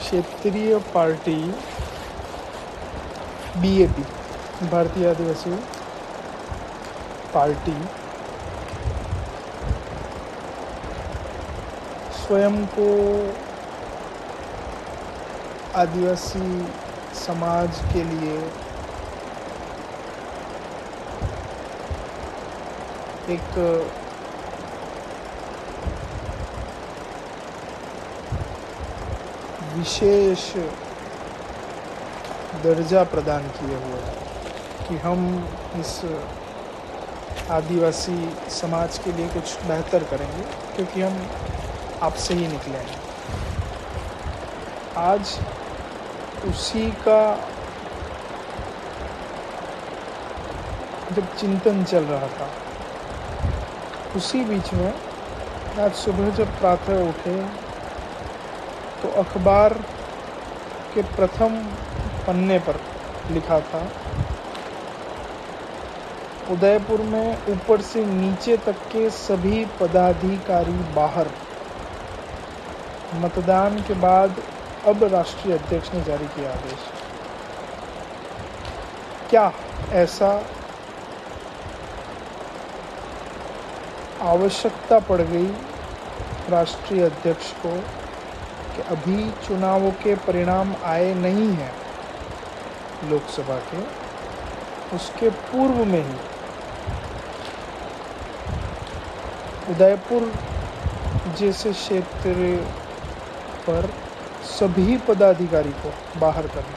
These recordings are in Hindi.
क्षेत्रीय पार्टी बीएपी, भारतीय आदिवासी पार्टी, स्वयं को आदिवासी समाज के लिए एक विशेष दर्जा प्रदान किए हुए हैं कि हम इस आदिवासी समाज के लिए कुछ बेहतर करेंगे, क्योंकि हम आपसे ही निकले हैं। आज उसी का जब चिंतन चल रहा था, उसी बीच में आज सुबह जब प्रातः उठे तो अखबार के प्रथम पन्ने पर लिखा था, उदयपुर में ऊपर से नीचे तक के सभी पदाधिकारी बाहर। मतदान के बाद अब राष्ट्रीय अध्यक्ष ने जारी किया आदेश। क्या ऐसा आवश्यकता पड़ गई राष्ट्रीय अध्यक्ष को कि अभी चुनावों के परिणाम आए नहीं हैं लोकसभा के, उसके पूर्व में ही उदयपुर जैसे क्षेत्र पर सभी पदाधिकारी को बाहर करना।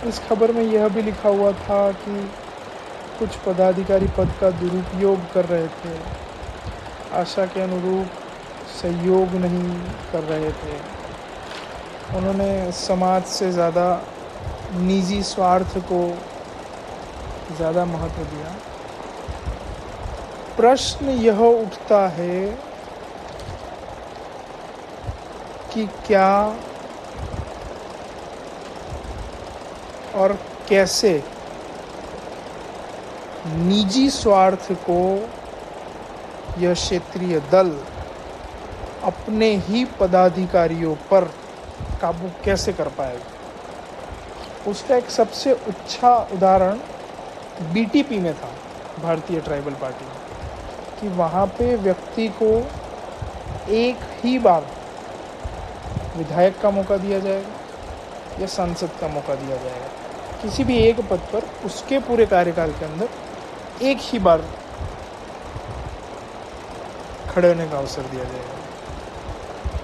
इस खबर में यह भी लिखा हुआ था कि कुछ पदाधिकारी पद का दुरुपयोग कर रहे थे, आशा के अनुरूप सहयोग नहीं कर रहे थे, उन्होंने समाज से ज़्यादा निजी स्वार्थ को ज़्यादा महत्व दिया। प्रश्न यह उठता है कि क्या और कैसे निजी स्वार्थ को यह क्षेत्रीय दल अपने ही पदाधिकारियों पर काबू कैसे कर पाएगा। उसका एक सबसे अच्छा उदाहरण बीटीपी में था, भारतीय ट्राइबल पार्टी में, कि वहाँ पे व्यक्ति को एक ही बार विधायक का मौका दिया जाएगा या सांसद का मौका दिया जाएगा। किसी भी एक पद पर उसके पूरे कार्यकाल के अंदर एक ही बार खड़े होने का अवसर दिया जाएगा।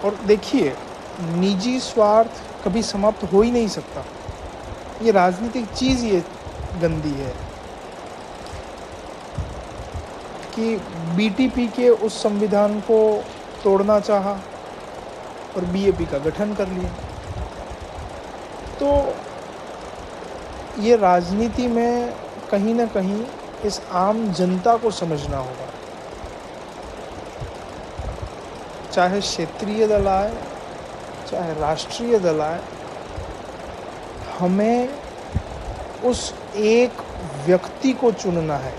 और देखिए, निजी स्वार्थ कभी समाप्त हो ही नहीं सकता। ये राजनीतिक चीज़ ये गंदी है कि बीटीपी के उस संविधान को तोड़ना चाहा और बीएपी का गठन कर लिया। तो ये राजनीति में कहीं ना कहीं इस आम जनता को समझना होगा, चाहे क्षेत्रीय दल आए चाहे राष्ट्रीय दल आए, हमें उस एक व्यक्ति को चुनना है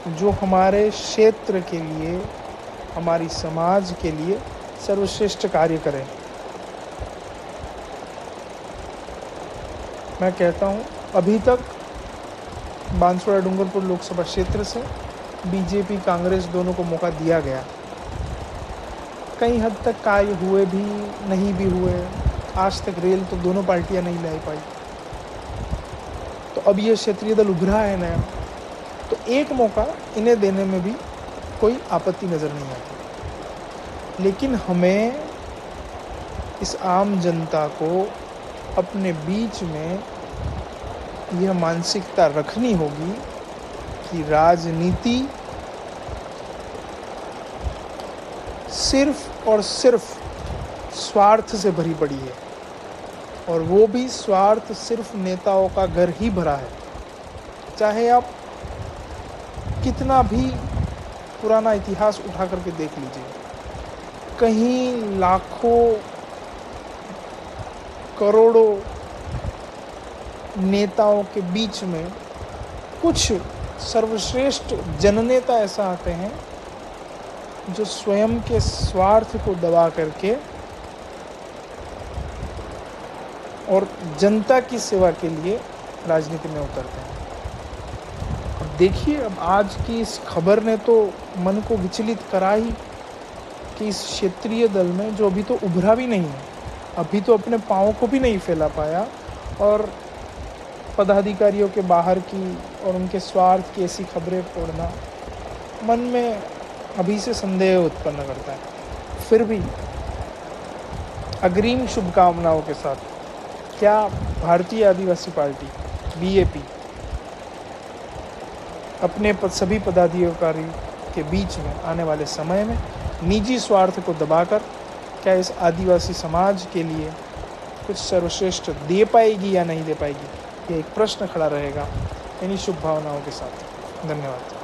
जो हमारे क्षेत्र के लिए, हमारी समाज के लिए सर्वश्रेष्ठ कार्य करें। मैं कहता हूँ, अभी तक बांसवाड़ा डूंगरपुर लोकसभा क्षेत्र से बीजेपी कांग्रेस दोनों को मौका दिया गया। कई हद तक कार्य हुए भी, नहीं भी हुए। आज तक रेल तो दोनों पार्टियां नहीं ला पाई। तो अब ये क्षेत्रीय दल उभरा है नया, तो एक मौका इन्हें देने में भी कोई आपत्ति नज़र नहीं आती। लेकिन हमें इस आम जनता को अपने बीच में यह मानसिकता रखनी होगी कि राजनीति सिर्फ और सिर्फ स्वार्थ से भरी पड़ी है, और वो भी स्वार्थ सिर्फ नेताओं का घर ही भरा है। चाहे आप कितना भी पुराना इतिहास उठा करके देख लीजिए, कहीं लाखों करोड़ों नेताओं के बीच में कुछ सर्वश्रेष्ठ जननेता ऐसा आते हैं जो स्वयं के स्वार्थ को दबा करके और जनता की सेवा के लिए राजनीति में उतरते हैं। अब देखिए, अब आज की इस खबर ने तो मन को विचलित करा ही कि इस क्षेत्रीय दल में जो अभी तो उभरा भी नहीं है, अभी तो अपने पाँव को भी नहीं फैला पाया, और पदाधिकारियों के बाहर की और उनके स्वार्थ की ऐसी खबरें पढ़ना मन में अभी से संदेह उत्पन्न करता है। फिर भी अग्रिम शुभकामनाओं के साथ क्या भारतीय आदिवासी पार्टी बीएपी अपने सभी पदाधिकारियों के बीच में आने वाले समय में निजी स्वार्थ को दबाकर क्या इस आदिवासी समाज के लिए कुछ सर्वश्रेष्ठ दे पाएगी या नहीं दे पाएगी, ये एक प्रश्न खड़ा रहेगा। इन्हीं शुभ भावनाओं के साथ धन्यवाद।